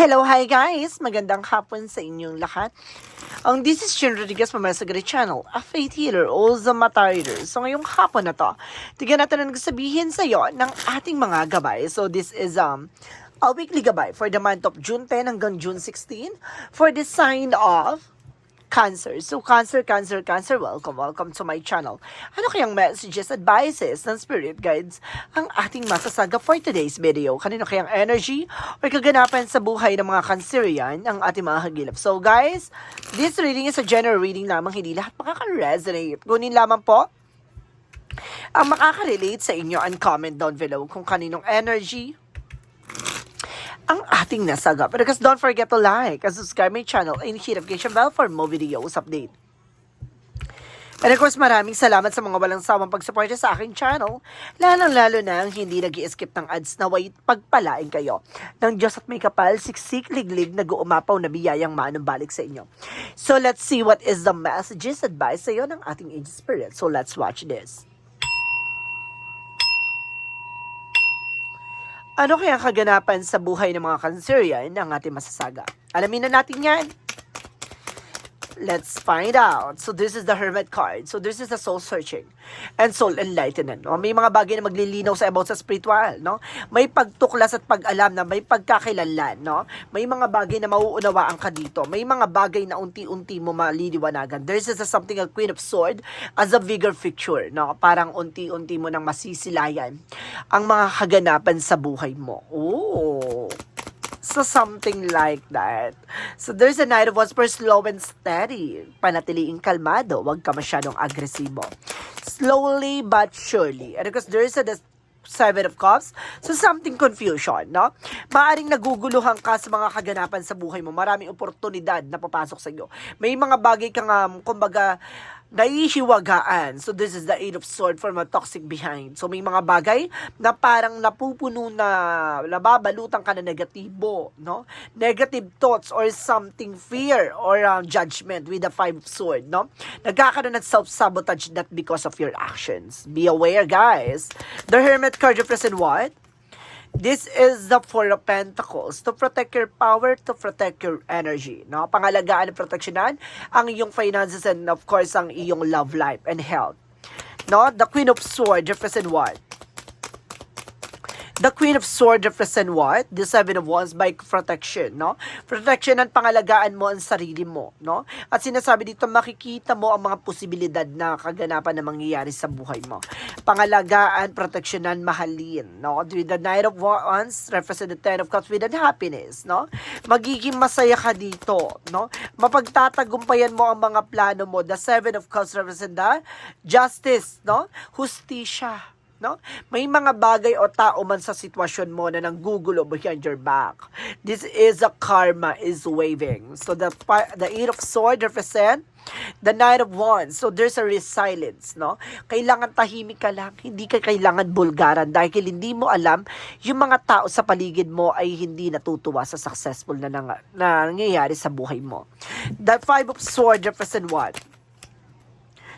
Hello, hi guys! Magandang hapon sa inyong lahat. This is Jen Rodriguez from my Sagari Channel, a faith healer, also mata reader. So ngayong hapon na to, tignan natin ang sabihin sa iyo ng ating mga gabay. So this is a weekly gabay for the month of June 10 hanggang June 16 for the sign of Cancer. So, Cancer, welcome to my channel. Ano kayang messages, advices ng spirit guides ang ating masasaga for today's video? Kanino kayang energy or kaganapan sa buhay ng mga Cancerian ang ating mga hagilap? So, guys, this reading is a general reading lamang, hindi lahat makaka-resonate. Kunin lamang po ang makaka-relate sa inyo and comment down below kung kaninong energy ang ating nasaga. But because don't forget to like and subscribe my channel and hit notification bell for more videos update. And of course, maraming salamat sa mga walang sawang pagsuporta sa aking channel, lalong-lalo na ang hindi nag-i-skip ng ads na way pagpalain kayo ng Diyos at may kapal, siksik, liglig, nag-uumapaw na biyayang manumbalik sa inyo. So let's see what is the messages, advice sa iyo ng ating angel spirit. So let's watch this. Ano kaya kaganapan sa buhay ng mga Cancerian ang ating masasaga? Alamin na natin yan. Let's find out. So this is the Hermit card. So this is the soul searching and soul enlightenment. No? May mga bagay na maglilinaw sa about sa spiritual. No? May pagtuklas at pag-alam na may pagkakilanlan. No? May mga bagay na mauunawaan ka dito. May mga bagay na unti-unti mo maliliwanagan. There is something a Queen of Swords as a bigger picture. No? Parang unti-unti mo nang masisilayan ang mga kaganapan sa buhay mo. Oh! So, something like that. So, there's a Knight of Wands for slow and steady. Panatiliing kalmado. Huwag ka masyadong agresibo. Slowly but surely. And because there's a Seven of Cups. So, something confusion, no? Maaring naguguluhan ka sa mga kaganapan sa buhay mo. Maraming oportunidad na papasok sa iyo. May mga bagay kang, kumbaga, naihiwagaan. So, this is the Eight of Swords from a toxic behind. So, may mga bagay na parang napupuno na nababalutan ka na negatibo, no? Negative thoughts or something, fear or judgment with the Five of Swords, no? Nagkakaroon ng self-sabotage that because of your actions. Be aware, guys. The Hermit card represent what? This is the Four of Pentacles to protect your power, to protect your energy. No? Pangalagaan at proteksyonan ang iyong finances and of course ang iyong love life and health. No? The Queen of Swords represent what? The Queen of Swords represent what? The Seven of Wands by protection, no? Protection at pangalagaan mo ang sarili mo, no? At sinasabi dito, makikita mo ang mga posibilidad na kaganapan na mangyayari sa buhay mo. Pangalagaan, proteksyonan, mahalin, no? With the Knight of Wands, represent the Ten of Cups with happiness, no? Magiging masaya ka dito, no? Mapagtatagumpayan mo ang mga plano mo. The Seven of Cups represent the justice, no? Hustisya. No? May mga bagay o tao man sa sitwasyon mo na nanggugulo behind your back. This is a karma is waving. So the Eight of Swords represent the Knight of Wands. So there's a resilience, no? Kailangan tahimik ka lang, hindi ka kailangan bulgaran dahil hindi mo alam yung mga tao sa paligid mo ay hindi natutuwa sa successful na nangyayari sa buhay mo. The Five of Swords represent what?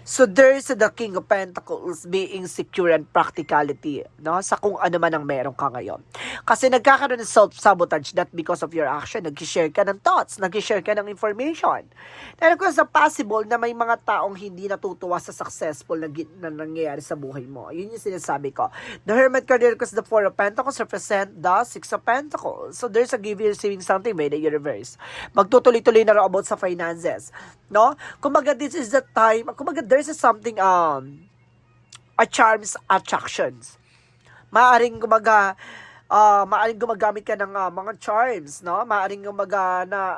So there's the King of Pentacles being secure and practicality, no? Sa kung ano man ang meron ka ngayon. Kasi nagkakaroon ng self-sabotage that because of your action, nag-share ka ng thoughts, nag-share ka ng information. And of course, possible na may mga taong hindi natutuwa sa successful na nangyayari sa buhay mo. Yun yung sinasabi ko. The Hermit card, because the Four of Pentacles represent the Six of Pentacles. So there's a giving, receiving something by the universe. Magtutuloy-tuloy na rin about sa finances. No? Kumbaga, this is the time, kumbaga, there's something, a charms attractions. Maaring maaring gumagamit ka ng mga charms, no? Maaring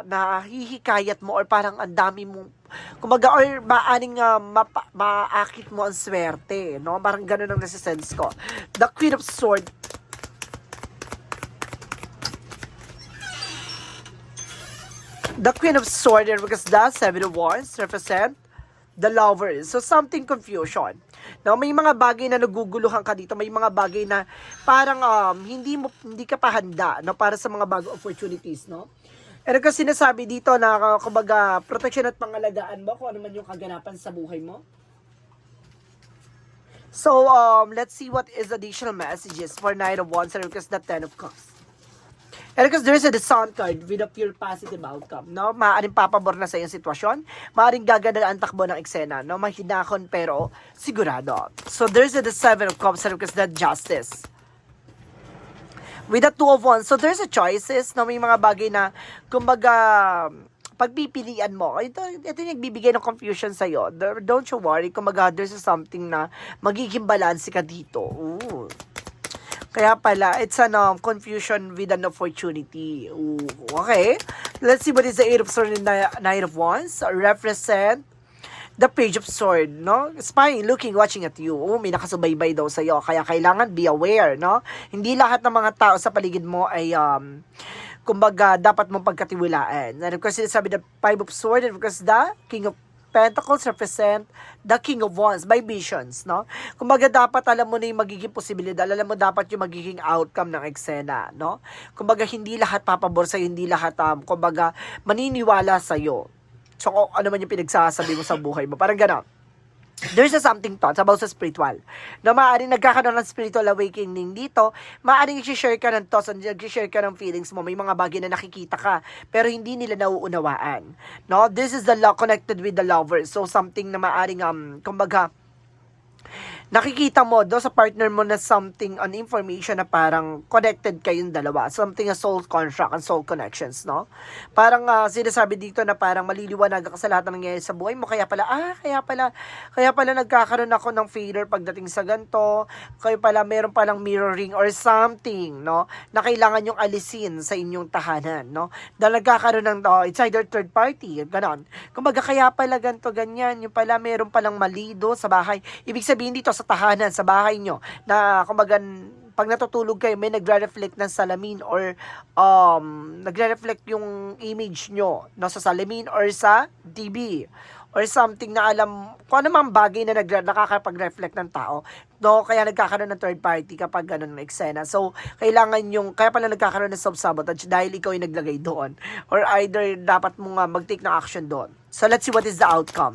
nahihikayat mo or parang ang dami mo, kumbaga, or maaring maakit mo ang swerte, no? Parang ganun ang nasa-sense ko. The Queen of Swords, because the Seven of Wands represent the lovers. So, something confusion. Now, may mga bagay na naguguluhan ka dito. May mga bagay na parang hindi ka pa handa, no, para sa mga bagong opportunities, no? And kasi sinasabi dito na, kumbaga, protection at pangalagaan mo kung ano man yung kaganapan sa buhay mo. So, let's see what is additional messages for Knight of Wands because the Ten of Cups. And because there is the Sun card with a pure positive outcome, no? Maaaring papabor na sa iyong sitwasyon, maaaring gaganda ang takbo ng eksena, no? Mahinahon pero sigurado. So there's the Seven of Cups, and because that Justice. With the Two of Wands, so there's a choices, no? May mga bagay na, kumbaga, pagpipilian mo. Ito yung nagbibigay ng confusion sa'yo. Don't you worry, kumbaga, there's something na magiging balance ka dito. Ooh. Kaya pala, it's an confusion with an opportunity. Ooh, okay. Let's see what is the Eight of Swords and Knight of Wands. Represent the Page of Swords, no? Spying, looking, watching at you. May nakasubaybay daw sa'yo. Kaya kailangan be aware, no? Hindi lahat ng mga tao sa paligid mo ay, kumbaga, dapat mong pagkatiwalaan. And of course, sabi the Five of Swords, and of course, the King of Pentacles represent the King of Wands by visions, no? Kumbaga dapat alam mo na yung magiging posibilidad, alam mo dapat yung magiging outcome ng eksena, no? Kumbaga hindi lahat papabor sa'yo, hindi lahat, kumbaga maniniwala sa'yo. So ano man yung pinagsasabi mo sa buhay mo, parang gano'n. There's a something thoughts about sa spiritual. Na maaaring nagkakaroon ng spiritual awakening dito, maaaring i-share ka ng thoughts, i-share ka ng feelings mo, may mga bagay na nakikita ka, pero hindi nila nauunawaan. No? This is the love connected with the lovers. So something na maaaring, kumbaga, nakikita mo do sa partner mo na something on information na parang connected kayong dalawa, something a soul contract and soul connections, no? Parang sinasabi dito na parang maliliwanag ka sa lahat ng nangyayari sa buhay mo, kaya pala nagkakaroon ako ng failure pagdating sa ganito, kaya pala meron palang mirroring or something, no? Na kailangan yung alisin sa inyong tahanan, no? Dahil nagkakaroon ng it's either third party, ganon. Kumbaga kaya pala ganito, ganyan, yung pala meron palang mali do sa bahay. Ibig sabihin dito sa tahanan, sa bahay nyo, na kumbaga pag natutulog kayo, may nagre-reflect ng salamin or nagre-reflect yung image nyo, no, sa salamin or sa TV or something na alam, kung ano mang bagay na nakakapag-reflect ng tao, no, kaya nagkakaroon ng third party kapag ganun ng eksena. So, kailangan yung, kaya pala nagkakaroon ng self-sabotage dahil ikaw yung naglagay doon. Or either dapat mo nga mag-take ng action doon. So, let's see what is the outcome.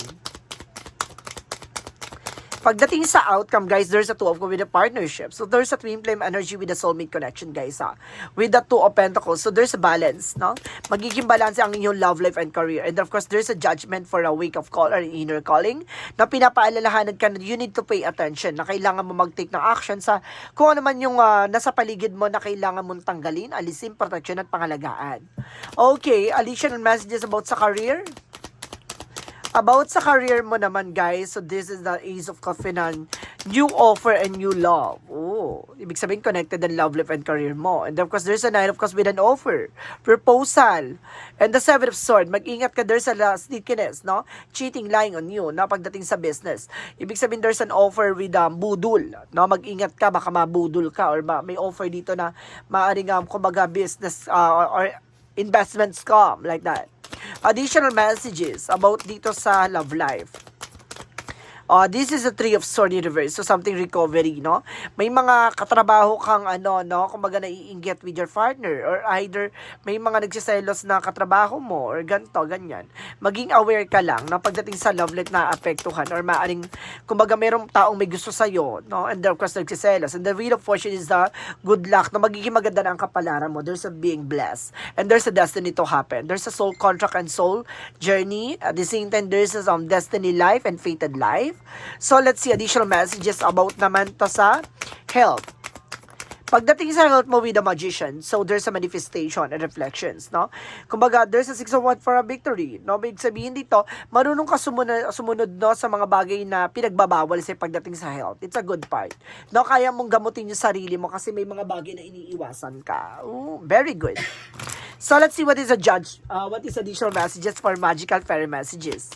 Pagdating sa outcome, guys, there's a Two of Cups with a partnership. So, there's a twin flame energy with a soulmate connection, guys, ha. With the Two of Pentacles. So, there's a balance, no? Magiging balance ang inyong love life and career. And of course, there's a judgment for a wake of call or inner calling na pinapaalalahanan ka na you need to pay attention, na kailangan mo mag-take ng action sa kung ano man yung nasa paligid mo na kailangan mong tanggalin, alisin, protection at pangalagaan. Okay, additional messages about sa career. About sa career mo naman, guys, so this is the Ace of Cups, new offer and new love. Oh, ibig sabihin connected ang love life and career mo. And of course, there's a Nine of Cups with an offer, proposal, and the Seven of Swords. Mag-ingat ka, there's a sneakiness, no? Cheating, lying on you, no? Pagdating sa business. Ibig sabihin, there's an offer with budol, no? Mag-ingat ka, baka mabudol ka, or may offer dito na maaaring kumbaga business or investment scam, like that. Additional messages about dito sa love life. This is a Three of Swords reverse. So, something recovery, no? May mga katrabaho kang, no? Kumbaga naiinggit with your partner. Or either, may mga nagsiselos na katrabaho mo. Or ganito, ganyan. Maging aware ka lang na pagdating sa love life na apektuhan. Or maaring, kumbaga mayroong taong may gusto sa'yo, no? And of course, nagsiselos. And the Wheel of Fortune is the good luck na magiging maganda na ang kapalaran mo. There's a being blessed. And there's a destiny to happen. There's a soul contract and soul journey. At the same time, there's a destiny life and fated life. So, let's see additional messages about naman to sa health. Pagdating sa health mo with the Magician, so there's a manifestation and reflections, no? Kumbaga, there's a Six of Wands for a victory, no? Ibig sabihin dito, marunong ka sumunod, no, sa mga bagay na pinagbabawal sa pagdating sa health. It's a good part. No, kaya mong gamutin yung sarili mo kasi may mga bagay na iniiwasan ka. Ooh, very good. So, let's see what is what is additional messages for magical fairy messages.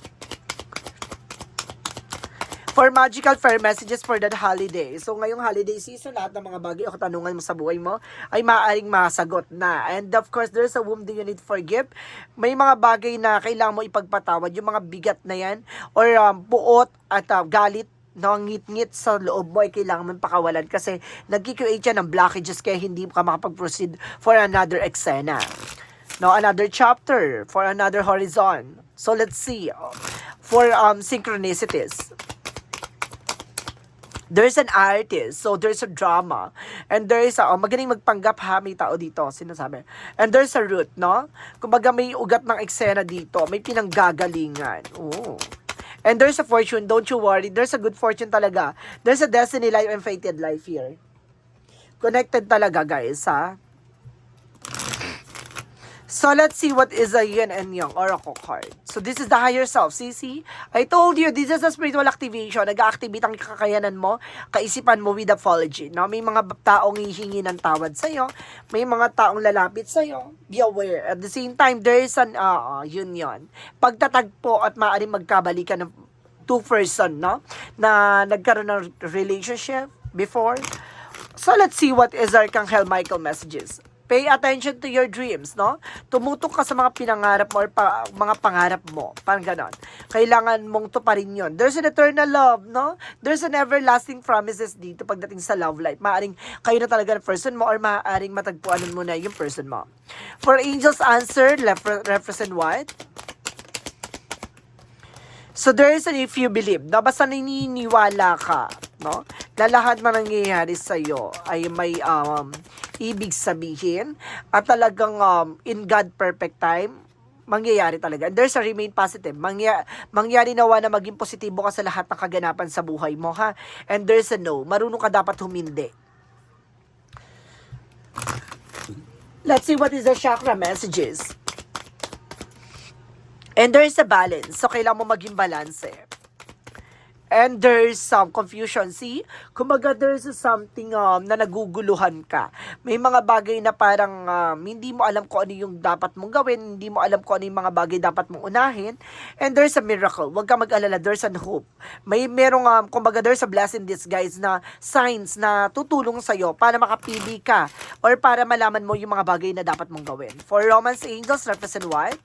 For magical fairy messages for that holiday. So, ngayong holiday season, lahat ng mga bagay o katanungan mo sa buhay mo ay maaaring masagot na. And of course, there's a whom do you need forgive. May mga bagay na kailangan mo ipagpatawad. Yung mga bigat na yan or puot at galit, no, ngit-ngit sa loob mo ay kailangan mong pakawalan kasi nag-create yan ng blockages kaya hindi ka makapag-proceed for another eksena. No, another chapter, for another horizon. So, let's see. For synchronicities. There's an artist, so there's a drama, and there's a, magaling magpanggap ha, may tao dito, sinasabi. And there's a root, no? Kumbaga may ugat ng eksena dito, may pinanggagalingan. Oh. And there's a fortune, don't you worry, there's a good fortune talaga. There's a destiny life and fated life here. Connected talaga, guys, ha? So, let's see what is a yin and yang oracle card. So, this is the higher self. See? I told you, this is a spiritual activation. Nag-activate ang kakayanan mo, kaisipan mo with apology. No? May mga taong hihingi ng tawad sa'yo. May mga taong lalapit sa'yo. Be aware. At the same time, there is an union. Pagtatagpo at maaaring magkabalikan ng two person, no? Na nagkaroon ng relationship before. So, let's see what is Archangel Michael messages. Pay attention to your dreams, no? Tumutok ka sa mga pinangarap mo or mga pangarap mo. Parang ganon. Kailangan mong tuparin yun. There's an eternal love, no? There's an everlasting promises dito pagdating sa love life. Maaring kayo na talaga ng person mo or maaring matagpuanan mo na yung person mo. For angels answer, represent what? So there is an if you believe, no? Basta naniniwala ka, no? Na lahat man nangyayari sa'yo ay may ibig sabihin at talagang in God perfect time mangyayari talaga. And there's a remain positive. Mangyari nawa na maging positibo ka sa lahat ng kaganapan sa buhay mo, ha? And there's a no. Marunong ka dapat humindi. Let's see what is the chakra messages. And there's a balance. So, kailangan mo maging balance, eh. And there's some confusion. See? Kumbaga, there's something na naguguluhan ka. May mga bagay na parang hindi mo alam kung ano yung dapat mong gawin. Hindi mo alam kung ano yung mga bagay dapat mong unahin. And there's a miracle. Huwag ka mag-alala. There's a hope. Merong, kumbaga, there's a blessing disguise na signs na tutulong sa'yo para makapili ka or para malaman mo yung mga bagay na dapat mong gawin. For romance angels, represent what?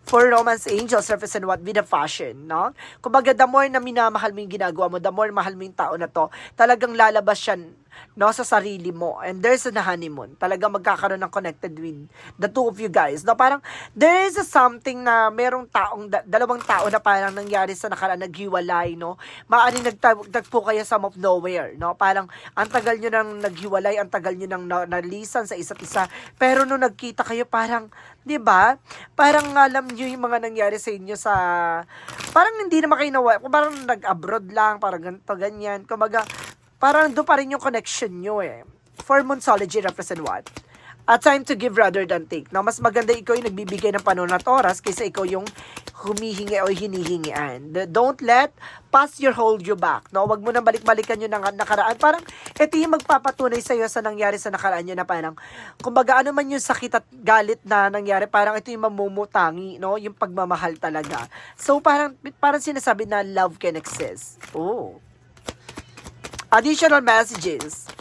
For romance angels, represent what? With the fashion, no? Kumbaga, the more na minamahal mo yung ginagawa mo, the more mahal mo yung tao na to, talagang lalabas yan, no, sa sarili mo. And there's a honeymoon. Talagang magkakaroon ng connected with the two of you guys. No? Parang, there is a something na merong dalawang tao na parang nangyari sa nakaraan, naghiwalay, no? Maaaring nagtagpo kayo some of nowhere, no? Parang, ang tagal nyo nang naghiwalay, ang tagal nyo nang nalisan sa isa't isa. Pero nung nagkita kayo, parang, di ba? Parang alam nyo yung mga nangyari sa inyo sa, parang hindi naman kayo nawa, parang nag-abroad lang, parang ganito, ganyan. Kumbaga, parang doon pa rin yung connection nyo eh. For Monsology, represent what? A time to give rather than take. Now, mas maganda ikaw yung nagbibigay ng panahon at oras kaysa ikaw yung humihingi o hinihingian. Don't let past year hold you back. No? Wag mo nang balik-balikan yung nakaraan. Parang ito yung magpapatunay sa'yo sa nangyari sa nakaraan nyo na parang, kumbaga ano man yung sakit at galit na nangyari, parang ito yung mamumutangi, no? Yung pagmamahal talaga. So, parang sinasabi na love can exist. Oh. Additional messages.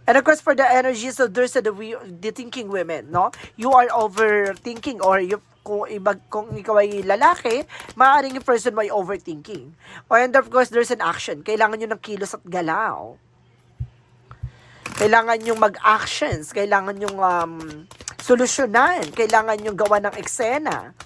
And of course, for the energies of there's the thinking women, no? You are overthinking or kung ikaw ay lalaki, maaaring yung person mo ay overthinking. And of course, there's an action. Kailangan nyo ng kilos at galaw. Kailangan nyo mag-actions. Kailangan nyo solusyonan. Kailangan nyo gawa ng eksena.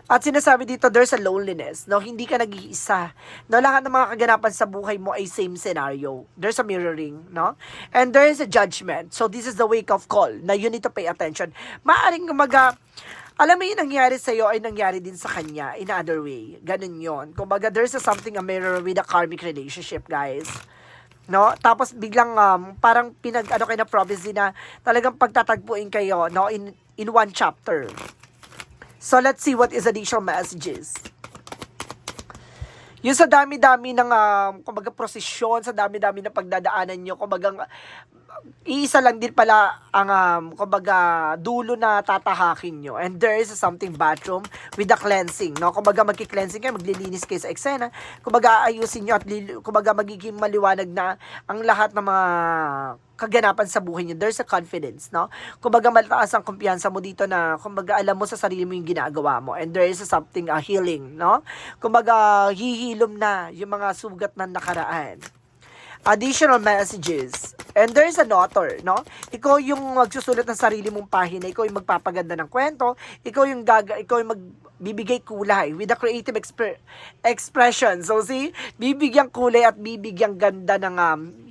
At sinasabi dito, there's a loneliness. No? Hindi ka nag-iisa. No? Lahat ng mga kaganapan sa buhay mo ay same scenario. There's a mirroring. No? And there is a judgment. So this is the wake-up call na you need to pay attention. Maaring alam mo yung nangyari sa'yo ay nangyari din sa kanya in other way. Ganun yon. Kumbaga, there's a something a mirror with a karmic relationship, guys. No? Tapos biglang parang kayo na prophecy na talagang pagtatagpuin kayo, no? In one chapter. So, let's see what is additional messages. Yung sa dami-dami ng, kumbaga, prosesyon, sa dami-dami ng pagdadaanan nyo, kumbaga, iisa lang din pala ang, kumbaga, dulo na tatahakin nyo. And there is something bathroom with the cleansing, no? Kumbaga, magki-cleansing kayo, maglilinis kayo sa eksena. Kumbaga, ayusin nyo at, kumbaga, magiging maliwanag na ang lahat ng mga kaganapan sa buhay niyo. There's a confidence, no? Kumbaga, mataas ang kumpiyansa mo dito na, kumbaga, alam mo sa sarili mo yung ginagawa mo. And there is something, healing, no? Kumbaga, hihilom na yung mga sugat ng nakaraan. additional messages. And there is an author, no? Ikaw yung magsusulat ng sarili mong pahina, ikaw yung magpapaganda ng kwento, ikaw yung magbibigay kulay with the creative expression. So see, bibigyan kulay at bibigyan ganda ng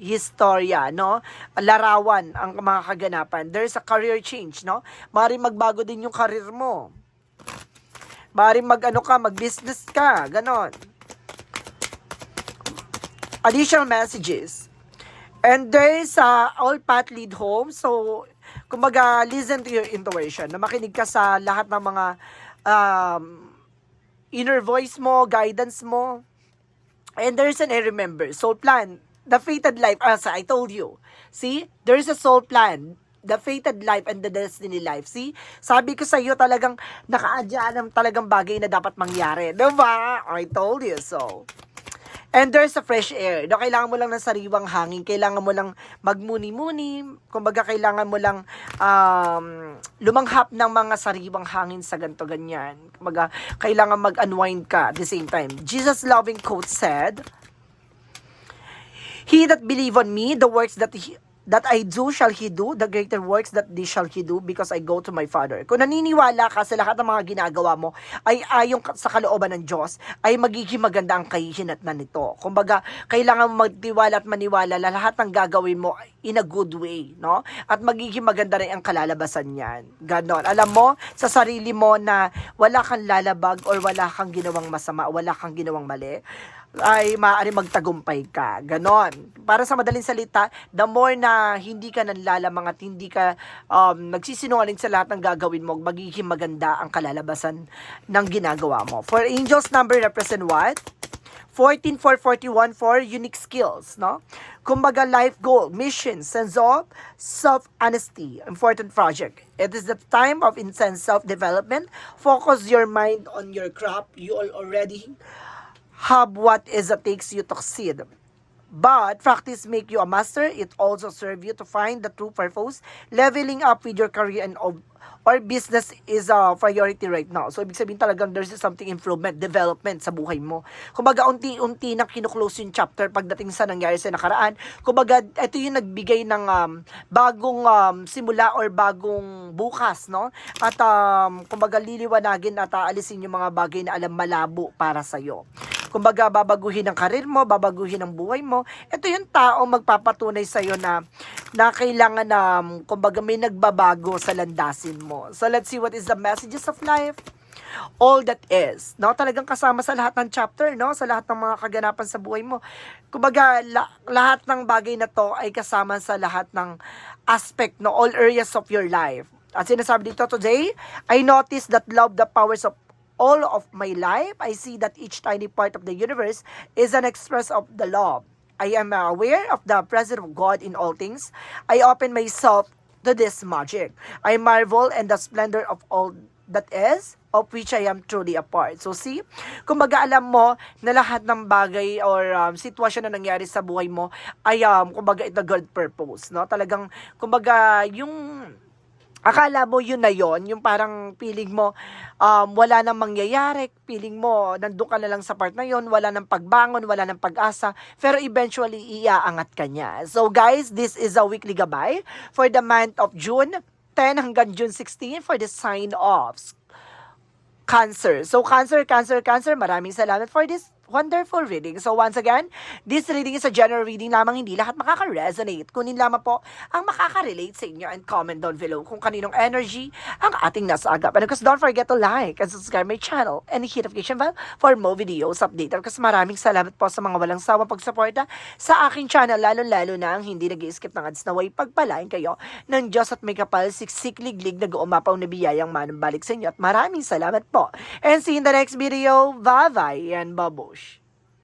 historya, no? Larawan ang mga kaganapan. There's a career change, no? Maaaring magbago din yung career mo. Maaaring mag-business ka, ganon. Additional messages. And there is all path lead home. So, kumbaga, listen to your intuition. Na makinig ka sa lahat ng mga inner voice mo, guidance mo. And there is an I remember, soul plan, the fated life, as I told you. See, there is a soul plan, the fated life and the destiny life. See, sabi ko sa iyo talagang nakaadya ng talagang bagay na dapat mangyari. Diba? I told you so. And there's a fresh air. Kailangan mo lang ng sariwang hangin. Kailangan mo lang magmuni-muni. Kumbaga, kailangan mo lang lumanghap ng mga sariwang hangin sa ganto ganyan. Kumbaga, kailangan mag-unwind ka at the same time. Jesus' loving quote said, "He that believe on me, the works that I do shall he do, the greater works that they shall he do, because I go to my Father." Kung naniniwala ka sa lahat ng mga ginagawa mo ay ayon sa kalooban ng Diyos, ay magiging maganda ang kahihinatnan nito. Kumbaga, kailangan magtiwala at maniwala na lahat ng gagawin mo in a good way, no? At magiging maganda rin ang kalalabasan niyan. Ganon. Alam mo, sa sarili mo na wala kang lalabag or wala kang ginawang masama, wala kang ginawang mali, ay maaari magtagumpay ka. Ganon. Para sa madaling salita, the more na hindi ka nanlalamang at hindi ka nagsisinungaling sa lahat ng gagawin mo, magiging maganda ang kalalabasan ng ginagawa mo. For angels number represent what? 14, 4, 41 for unique skills, no? Kumbaga, life goal, mission, sense of self-honesty, important project. It is the time of intense self-development. Focus your mind on your craft. You already have what is it takes you to succeed. But practice make you a master. It also serve you to find the true purpose. Leveling up with your career and or business is a priority right now. So, ibig sabihin talagang there's something improvement, development sa buhay mo. Kumbaga, unti-unti na kinuklose yung chapter pagdating sa nangyari sa nakaraan. Kumbaga, ito yung nagbigay ng bagong simula or bagong bukas, no? At kumbaga, liliwanagin at aalisin yung mga bagay na alam malabo para sa'yo. Kumbaga, babaguhin ang karir mo, babaguhin ang buhay mo. Ito yung tao magpapatunay sa'yo na kailangan na, kumbaga, may nagbabago sa landasin mo. So, let's see what is the messages of life. All that is, no? Talagang kasama sa lahat ng chapter, no? Sa lahat ng mga kaganapan sa buhay mo. Kumbaga, lahat ng bagay na to ay kasama sa lahat ng aspect, no? All areas of your life. At sinasabi dito today, I notice that love the powers of all of my life. I see that each tiny part of the universe is an express of the love. I am aware of the presence of God in all things. I open myself to this magic. I marvel in the splendor of all that is, of which I am truly a part. So see, kumbaga alam mo na lahat ng bagay or sitwasyon na nangyari sa buhay mo ay kumbaga ito God purpose, no? Talagang kumbaga yung akala mo yun na yun, yung parang feeling mo wala nang mangyayari, feeling mo nandun ka na lang sa part na yun, wala nang pagbangon, wala nang pag-asa, pero eventually iaangat ka niya. So guys, this is a weekly gabay for the month of June 10 hanggang June 16 for the sign of Cancer. So Cancer, maraming salamat for this wonderful reading. So once again, this reading is a general reading lamang, hindi lahat makaka-resonate. Kunin lamang po ang makaka-relate sa inyo and comment down below kung kaninong energy ang ating nasa agap. And of course, don't forget to like and subscribe my channel and hit notification bell for more videos update. And of course, maraming salamat po sa mga walang sawang pagsuporta sa aking channel, lalo-lalo na ang hindi nag-i-skip ng ads, naway pagpalain kayo ng Diyos at may kapal, siksik, liglig, nag-uumapaw na biyayang manambalik sa inyo. At maraming salamat po. And see you in the next video. Bye-bye and babush.